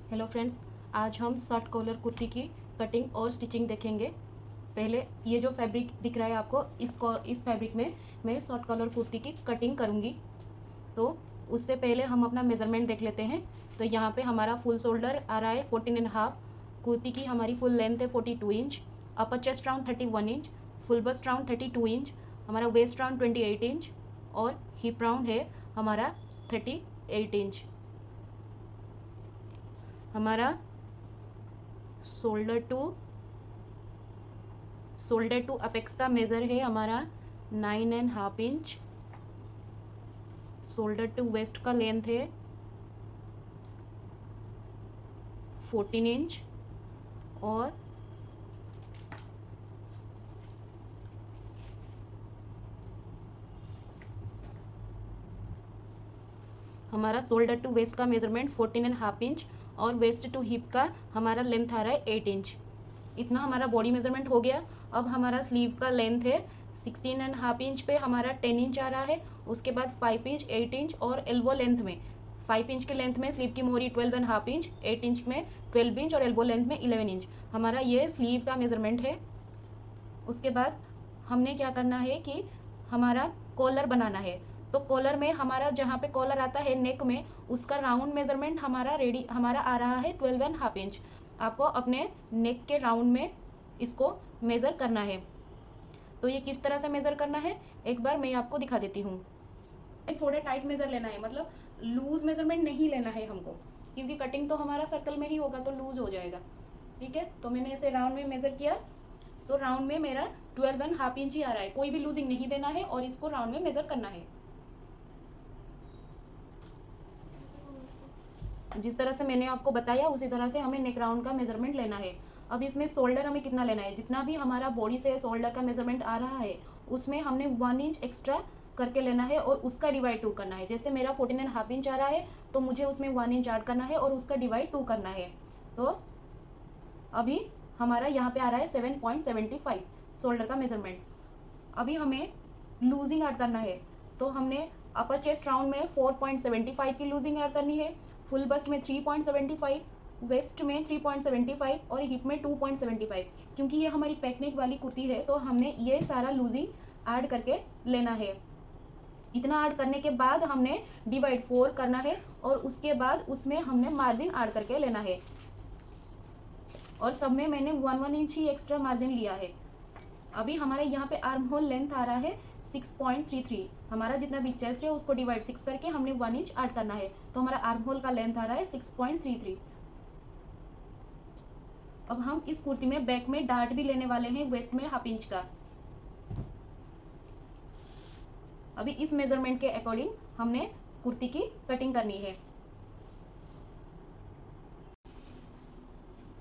Hello friends, आज हम shirt collar kurti की कटिंग और स्टिचिंग देखेंगे। पहले ये जो फैब्रिक दिख रहा है आपको, इस फैब्रिक में मैं शर्ट कॉलर कुर्ती की कटिंग करूँगी। तो उससे पहले हम अपना मेज़रमेंट देख लेते हैं। तो यहाँ पे हमारा फुल शोल्डर आ रहा है 14.5। कुर्ती की हमारी फुल लेंथ है 42 inch. Upper chest round 31 inch. Full bust round 32 inch. हमारा वेस्ट राउंड 28 इंच और हिप राउंड है हमारा 38 इंच। हमारा शोल्डर टू अपेक्स का मेज़र है हमारा 9.5 इंच। शोल्डर टू वेस्ट का लेंथ है 14 इंच और हमारा शोल्डर टू वेस्ट का मेज़रमेंट 14.5 इंच और वेस्ट टू हिप का हमारा लेंथ आ रहा है 8 इंच। इतना हमारा बॉडी मेज़रमेंट हो गया। अब हमारा स्लीव का लेंथ है 16.5 इंच पे हमारा 10 इंच आ रहा है। उसके बाद 5 इंच, 8 इंच और एल्बो लेंथ में 5 इंच के लेंथ में स्लीव की मोहरी 12.5 इंच, 8 इंच में 12 इंच और एल्बो लेंथ में 11 इंच। हमारा ये स्लीव का मेज़रमेंट है। उसके बाद हमने क्या करना है कि हमारा कॉलर बनाना है। तो कॉलर में हमारा जहाँ पे कॉलर आता है नेक में, उसका राउंड मेज़रमेंट हमारा आ रहा है 12.5 इंच। आपको अपने नेक के राउंड में इसको मेज़र करना है। तो ये किस तरह से मेज़र करना है एक बार मैं आपको दिखा देती हूँ। थोड़े टाइट मेज़र लेना है, मतलब लूज़ मेज़रमेंट नहीं लेना है हमको, क्योंकि कटिंग तो हमारा सर्कल में ही होगा तो लूज़ हो जाएगा। ठीक है, तो मैंने इसे राउंड में मेज़र किया तो राउंड में मेरा 12.5 इंच ही आ रहा है। कोई भी लूजिंग नहीं देना है और इसको राउंड में मेज़र करना है। जिस तरह से मैंने आपको बताया उसी तरह से हमें नेक राउंड का मेज़रमेंट लेना है। अब इसमें शोल्डर हमें कितना लेना है, जितना भी हमारा बॉडी से शोल्डर का मेज़रमेंट आ रहा है उसमें हमने 1 इंच एक्स्ट्रा करके लेना है और उसका डिवाइड 2 करना है। जैसे मेरा 14.5 इंच आ रहा है तो मुझे उसमें 1 इंच ऐड करना है और उसका डिवाइड 2 करना है। तो अभी हमारा यहाँ पे आ रहा है 7.75 शोल्डर का मेज़रमेंट। अभी हमें लूजिंग ऐड करना है। तो हमने अपर चेस्ट राउंड में 4.75 की लूजिंग ऐड करनी है, फुल बस्ट में 3.75, वेस्ट में 3.75 और हिप में 2.75। क्योंकि ये हमारी पैकनेक वाली कुर्ती है तो हमने ये सारा लूजिंग ऐड करके लेना है। इतना ऐड करने के बाद हमने डिवाइड 4 करना है और उसके बाद उसमें हमने मार्जिन ऐड करके लेना है। और सब में मैंने 1 इंच ही एक्स्ट्रा मार्जिन लिया है। अभी हमारे यहाँ पे आर्म होल लेंथ आ रहा है 6.33। हमारा जितना भी चेस्ट है उसको डिवाइड 6 करके हमने 1 इंच ऐड करना है, तो हमारा आर्म होल का लेंथ आ रहा है 6.33। अब हम इस कुर्ती में बैक में डार्ट भी लेने वाले हैं वेस्ट में 1/2 इंच का। अभी इस मेजरमेंट के अकॉर्डिंग हमने कुर्ती की कटिंग करनी है।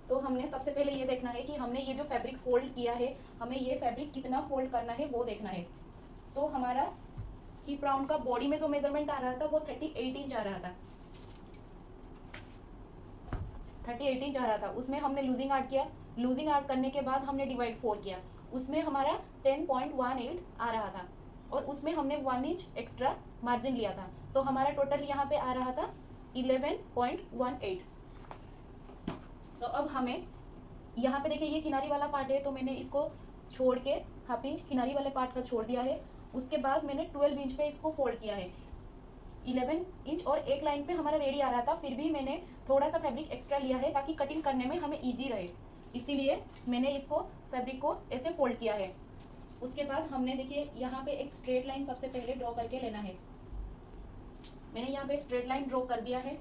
तो हमने सबसे पहले ये देखना है कि हमने ये जो फैब्रिक फोल्ड किया है, हमें ये फैब्रिक कितना फोल्ड करना है वो देखना है। तो हमारा हिप राउंड का बॉडी में जो मेजरमेंट आ रहा था वो 38 इंच आ रहा था। 38 इंच आ रहा था, उसमें हमने लूजिंग ऐड किया। लूजिंग ऐड करने के बाद हमने डिवाइड 4 किया, उसमें हमारा 10.18 आ रहा था और उसमें हमने 1 इंच एक्स्ट्रा मार्जिन लिया था। तो हमारा टोटल यहाँ पे आ रहा था 11.18। तो अब हमें यहाँ पे देखिए ये किनारी वाला पार्ट है तो मैंने इसको छोड़ के 1/2 इंच किनारी वाले पार्ट का छोड़ दिया है। उसके बाद मैंने 12 इंच पे इसको फोल्ड किया है। 11 इंच और एक लाइन पे हमारा रेडी आ रहा था, फिर भी मैंने थोड़ा सा फैब्रिक एक्स्ट्रा लिया है ताकि कटिंग करने में हमें ईजी रहे, इसीलिए मैंने इसको फैब्रिक को ऐसे फोल्ड किया है। उसके बाद हमने देखिए यहाँ पे एक स्ट्रेट लाइन सबसे पहले ड्रॉ करके लेना है। मैंने यहाँ पे स्ट्रेट लाइन ड्रॉ कर दिया है।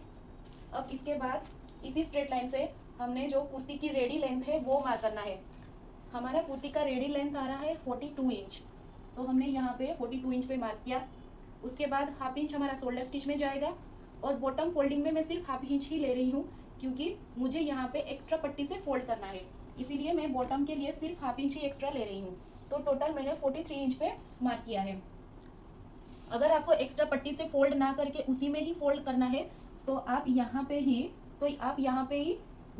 अब इसके बाद इसी स्ट्रेट लाइन से हमने जो कुर्ती की रेडी लेंथ है वो मार्क करना है। हमारा कुर्ती का रेडी लेंथ आ रहा है 42 इंच, तो हमने यहाँ पे 42 इंच पे मार्क किया। उसके बाद 1/2 इंच हमारा शोल्डर स्टिच में जाएगा और बॉटम फोल्डिंग में मैं सिर्फ 1/2 इंच ही ले रही हूँ क्योंकि मुझे यहाँ पे एक्स्ट्रा पट्टी से फोल्ड करना है, इसीलिए मैं बॉटम के लिए सिर्फ 1/2 इंच ही एक्स्ट्रा ले रही हूँ। तो टोटल मैंने 43 इंच पे मार्क किया है। अगर आपको एक्स्ट्रा पट्टी से फोल्ड ना करके उसी में ही फोल्ड करना है तो आप यहाँ पे ही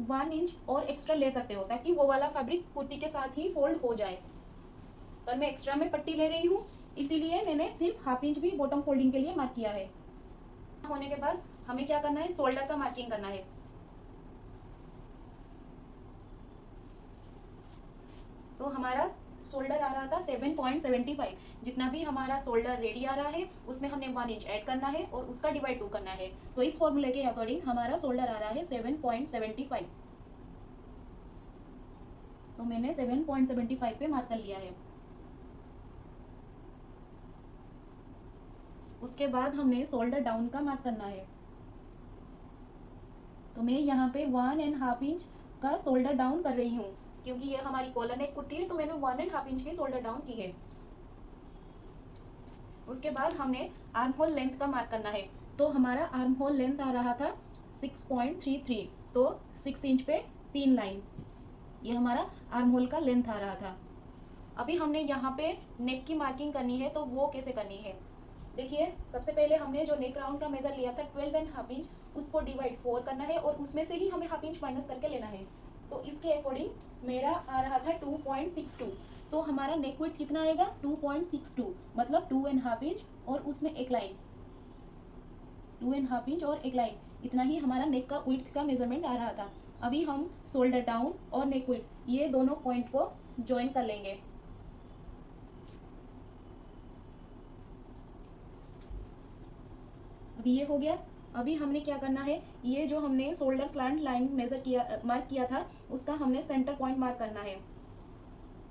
1 इंच और एक्स्ट्रा ले सकते हो ताकि वो वाला फैब्रिक कुर्ती के साथ ही फोल्ड हो जाए। पर मैं एक्स्ट्रा में पट्टी ले रही हूँ इसीलिए मैंने सिर्फ 1/2 इंच भी बॉटम फोल्डिंग के लिए मार्क किया है। होने के बाद हमें क्या करना है, शोल्डर का मार्किंग करना है। तो हमारा शोल्डर आ रहा था 7.75। जितना भी हमारा शोल्डर रेडी आ रहा है उसमें हमने 1 इंच ऐड करना है और उसका डिवाइड 2 करना है। तो इस फॉर्मूले के अकॉर्डिंग हमारा शोल्डर आ रहा है 7.75। तो मैंने 7.75 पे मार्क कर लिया है। उसके बाद हमने शोल्डर डाउन का मार्क करना है। तो मैं यहाँ पे 1.5 इंच का शोल्डर डाउन कर रही हूँ, क्योंकि ये हमारी कॉलर नेक कुर्ती है तो मैंने 1.5 इंच की शोल्डर डाउन की है। उसके बाद हमने आर्म होल लेंथ का मार्क करना है। तो हमारा आर्म होल लेंथ आ रहा था 6.33। तो 6 इंच पे 3 लाइन, ये हमारा आर्म होल का लेंथ आ रहा था। अभी हमने यहाँ पे नेक की मार्किंग करनी है, तो वो कैसे करनी है देखिए। सबसे पहले हमने जो नेक राउंड का मेजर लिया था 12.5 इंच, उसको डिवाइड 4 करना है और उसमें से ही हमें हाफ इंच माइनस करके लेना है। तो इसके अकॉर्डिंग मेरा आ रहा था 2.62। तो हमारा नेक विड्थ कितना आएगा 2.62, मतलब 2.5 इंच और उसमें एक लाइन, 2.5 इंच और एक लाइन, इतना ही हमारा नेक का विड्थ का मेजरमेंट आ रहा था। अभी हम शोल्डर डाउन और नेक विड्थ ये दोनों पॉइंट को ज्वाइन कर लेंगे। अभी ये हो गया। अभी हमने क्या करना है, ये जो हमने शोल्डर स्लैंट लाइन मेजर किया मार्क किया था उसका हमने सेंटर पॉइंट मार्क करना है।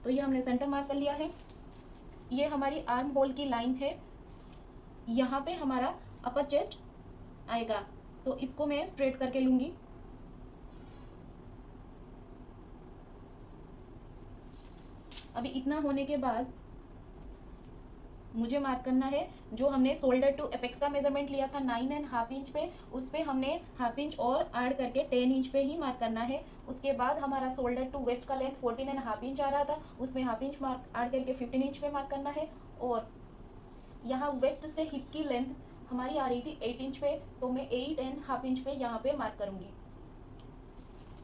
तो ये हमने सेंटर मार्क कर लिया है। ये हमारी आर्म होल की लाइन है, यहाँ पे हमारा अपर चेस्ट आएगा। तो इसको मैं स्ट्रेट करके लूंगी। अभी इतना होने के बाद मुझे मार्क करना है जो हमने शोल्डर टू एपेक्स का मेजरमेंट लिया था 9.5 इंच पे, उस पे हमने हाफ इंच और ऐड करके 10 इंच पे ही मार्क करना है। उसके बाद हमारा शोल्डर टू वेस्ट का लेंथ 14.5 इंच आ रहा था, उसमें हाफ इंच मार्क ऐड करके 15 इंच पे मार्क करना है। और यहाँ वेस्ट से हिप की लेंथ हमारी आ रही थी 8 इंच पे, तो मैं 8.5 इंच पे यहाँ पे मार्क करूँगी।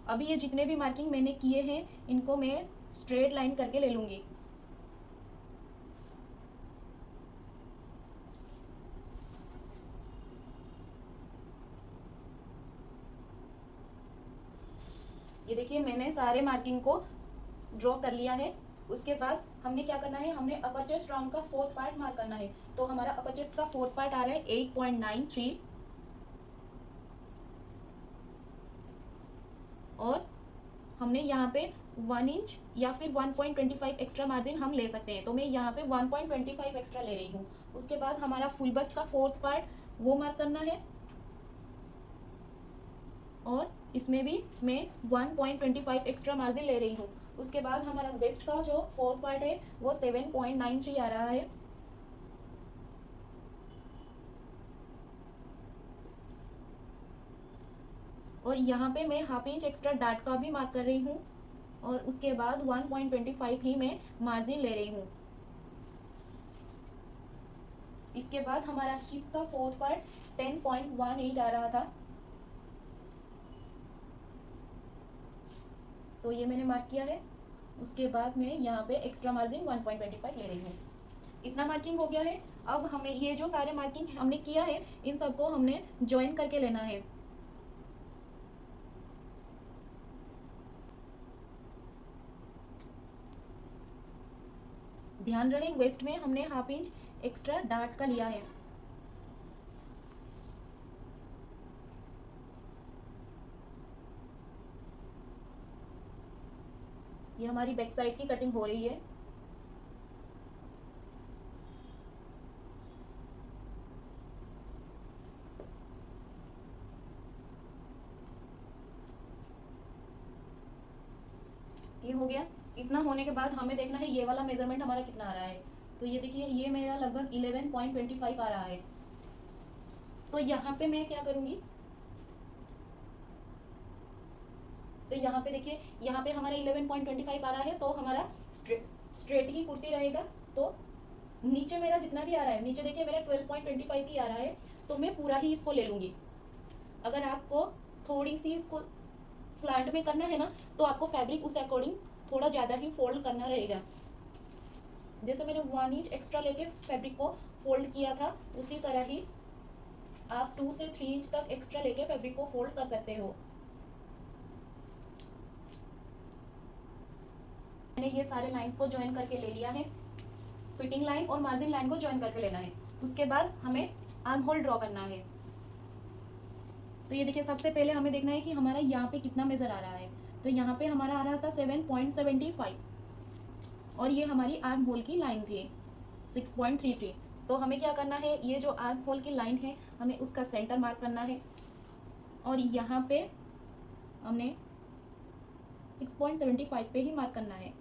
अभी ये जितने भी मार्किंग मैंने किए हैं इनको मैं स्ट्रेट लाइन करके ले लूँगी। ये देखिए मैंने सारे मार्किंग को ड्रॉ कर लिया है। उसके बाद हमने क्या करना है, हमने अपर चेस्ट राउंड का 4th पार्ट मार्क करना है। तो हमारा अपर चेस्ट का 4th पार्ट आ रहा है 8.93 और हमने यहाँ पे 1 इंच या फिर 1.25 एक्स्ट्रा मार्जिन हम ले सकते हैं। तो मैं यहाँ पे 1.25 एक्स्ट्रा ले रही हूँ। उसके बाद हमारा फुल बस्ट का 4th पार्ट वो मार्क करना है और इसमें भी मैं 1.25 एक्स्ट्रा मार्जिन ले रही हूँ। उसके बाद हमारा वेस्ट का जो 4th पार्ट है वो 7.93 आ रहा है। और यहाँ पे मैं हाफ इंच एक्स्ट्रा डार्ट का भी मार्क कर रही हूँ और उसके बाद 1.25 ही मैं मार्जिन ले रही हूँ। इसके बाद हमारा हिप का 4th पार्ट 10.18 आ रहा था, तो ये मैंने मार्क किया है। उसके बाद मैं यहाँ पे एक्स्ट्रा मार्जिन 1.25 ले रही हूँ। इतना मार्किंग हो गया है। अब हमें ये जो सारे मार्किंग हमने किया है इन सबको हमने ज्वाइन करके लेना है। ध्यान रहे वेस्ट में हमने हाफ इंच एक्स्ट्रा डार्ट का लिया है। ये हमारी बैक साइड की कटिंग हो रही है। ये हो गया। इतना होने के बाद हमें देखना है ये वाला मेजरमेंट हमारा कितना आ रहा है। तो ये देखिए ये मेरा लगभग 11.25 आ रहा है। तो यहाँ पे मैं क्या करूँगी, तो यहाँ पे देखिए यहाँ पे हमारा 11.25 आ रहा है, तो हमारा स्ट्रेट ही कुर्ती रहेगा। तो नीचे मेरा जितना भी आ रहा है, नीचे देखिए मेरा 12.25 ही आ रहा है, तो मैं पूरा ही इसको ले लूँगी। अगर आपको थोड़ी सी इसको स्लांट में करना है ना, तो आपको फैब्रिक उस अकॉर्डिंग थोड़ा ज़्यादा ही फोल्ड करना रहेगा। जैसे मैंने 1 इंच एक्स्ट्रा लेके फैब्रिक को फोल्ड किया था, उसी तरह ही आप 2 से 3 इंच तक एक्स्ट्रा लेके फैब्रिक को फोल्ड कर सकते हो। मैंने ये सारे लाइंस को ज्वाइन करके ले लिया है। फिटिंग लाइन और मार्जिन लाइन को ज्वाइन करके लेना है। उसके बाद हमें आर्म होल ड्रॉ करना है। तो ये देखिए, सबसे पहले हमें देखना है कि हमारा यहाँ पे कितना मेजर आ रहा है। तो यहाँ पे हमारा आ रहा था 7.75 और ये हमारी आर्म होल की लाइन थी 6.33। तो हमें क्या करना है, ये जो आर्म होल की लाइन है हमें उसका सेंटर मार्क करना है और यहाँ पे हमने 6.75 पे ही मार्क करना है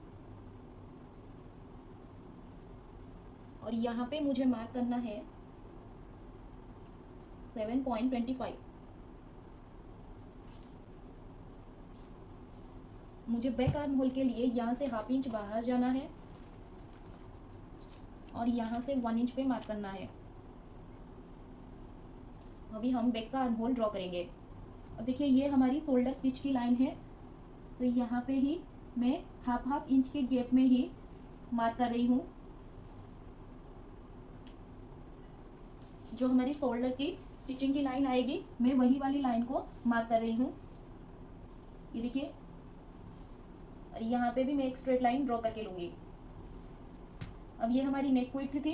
और यहाँ पे मुझे मार्क करना है 7.25। मुझे बैक आर्म होल के लिए यहाँ से हाफ इंच बाहर जाना है और यहाँ से 1 इंच पे मार्क करना है। अभी हम बैक का आर्म होल ड्रॉ करेंगे। अब देखिए, ये हमारी शोल्डर स्टिच की लाइन है। तो यहाँ पे ही मैं हाफ इंच के गैप में ही मार्क कर रही हूँ। जो हमारी शोल्डर की स्टिचिंग की लाइन आएगी, मैं वही वाली लाइन को मार्क कर रही हूँ। ये देखिए, यहाँ पे भी मैं एक स्ट्रेट लाइन ड्रॉ करके लूँगी। अब ये हमारी नेक विड्थ थी,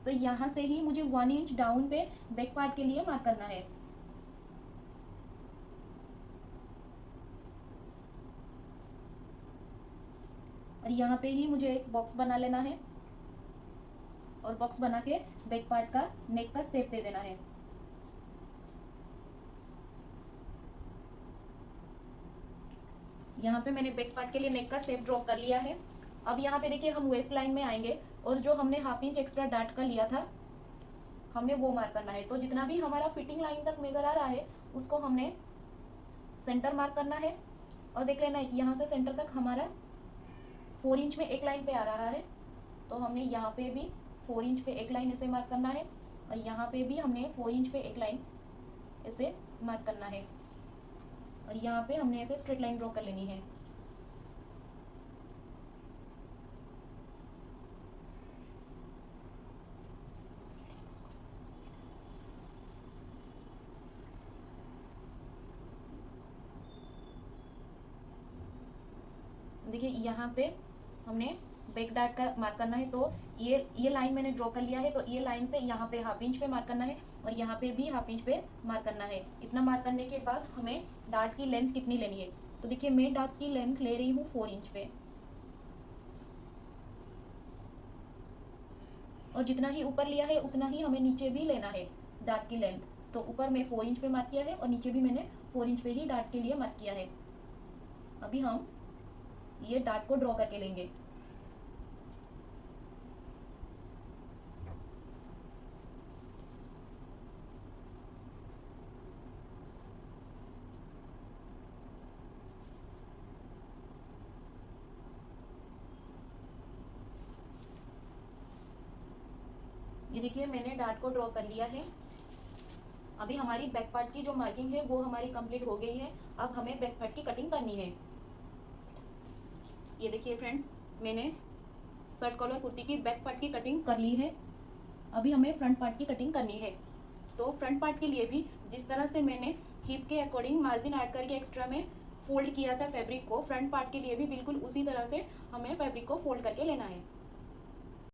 तो यहाँ से ही मुझे 1 इंच डाउन पे बैक पार्ट के लिए मार्क करना है। और यहाँ पे ही मुझे एक बॉक्स बना लेना है और बॉक्स बना के बैक पार्ट का नेक का शेप दे देना है। यहाँ पे मैंने बैक पार्ट के लिए नेक का शेप ड्रॉ कर लिया है। अब यहाँ पे देखिए, हम वेस्ट लाइन में आएंगे और जो हमने हाफ इंच एक्स्ट्रा डार्ट का लिया था हमने वो मार्क करना है। तो जितना भी हमारा फिटिंग लाइन तक मेजर आ रहा है उसको हमने सेंटर मार्क करना है और देख लेना है कि यहाँ से सेंटर तक हमारा 4 इंच में एक लाइन पे आ रहा है। तो हमने यहाँ पे भी 4 इंच पे एक लाइन ऐसे मार्क करना है और यहाँ पे भी हमने 4 इंच पे एक लाइन ऐसे मार्क करना है और यहाँ पे हमने ऐसे स्ट्रेट लाइन ड्रॉ कर लेनी है। देखिए, यहाँ पे हमने बैक डार्ट का मार्क करना है। तो ये लाइन मैंने ड्रॉ कर लिया है। तो ये लाइन से यहाँ पे हाफ इंच पे मार्क करना है और यहाँ पे भी हाफ इंच पे मार्क करना है। इतना मार्क करने के बाद हमें डार्ट की लेंथ कितनी लेनी है। तो देखिए, मैं डार्ट की लेंथ ले रही हूँ 4 इंच पे और जितना ही ऊपर लिया है उतना ही हमें नीचे भी लेना है डार्ट की लेंथ। तो ऊपर मैं 4 इंच पे मार्क किया है और नीचे भी मैंने 4 इंच पे ही डार्ट के लिए मार्क किया है। अभी हम ये डार्ट को ड्रॉ करके लेंगे। ये देखिए, मैंने डार्ट को ड्रॉ कर लिया है। अभी हमारी बैक पार्ट की जो मार्किंग है वो हमारी कंप्लीट हो गई है। अब हमें बैक पार्ट की कटिंग करनी है। ये देखिए फ्रेंड्स, मैंने शर्ट कॉलर कुर्ती की बैक पार्ट की कटिंग कर ली है। अभी हमें फ्रंट पार्ट की कटिंग करनी है। तो फ्रंट पार्ट के लिए भी जिस तरह से मैंने हिप के अकॉर्डिंग मार्जिन ऐड करके एक्स्ट्रा में फोल्ड किया था फैब्रिक को, फ्रंट पार्ट के लिए भी बिल्कुल उसी तरह से हमें फैब्रिक को फोल्ड करके लेना है।